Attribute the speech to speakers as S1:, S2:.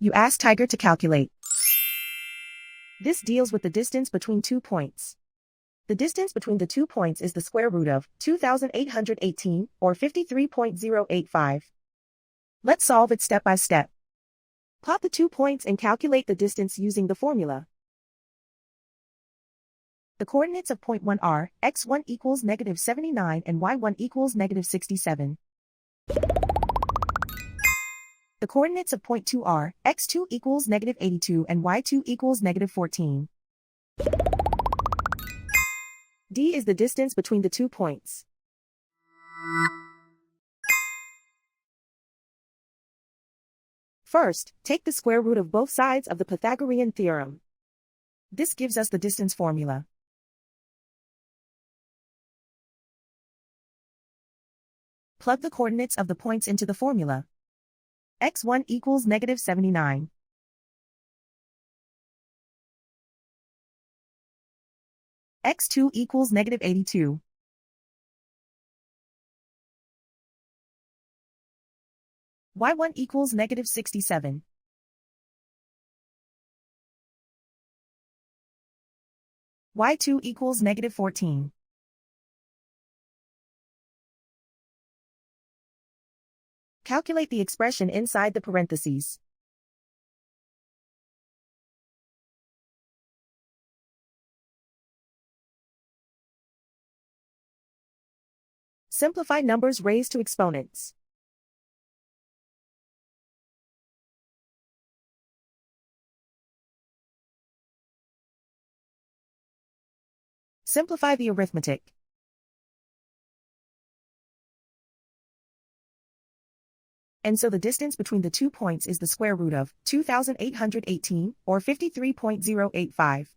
S1: You ask Tiger to calculate. This deals with the distance between 2 points. The distance between the 2 points is the square root of 2,818, or 53.085. Let's solve it step by step. Plot the 2 points and calculate the distance using the formula. The coordinates of point 1 are x1 equals negative 79 and y1 equals negative 67. The coordinates of point 2 are x2 equals negative 82 and y2 equals negative 14. D is the distance between the 2 points. First, take the square root of both sides of the Pythagorean theorem. This gives us the distance formula. Plug the coordinates of the points into the formula. x1 equals negative 79. x2 equals negative 82. y1 equals negative 67. y2 equals negative 14. Calculate the expression inside the parentheses. Simplify numbers raised to exponents. Simplify the arithmetic. And so the distance between the 2 points is the square root of 2,818, or 53.085.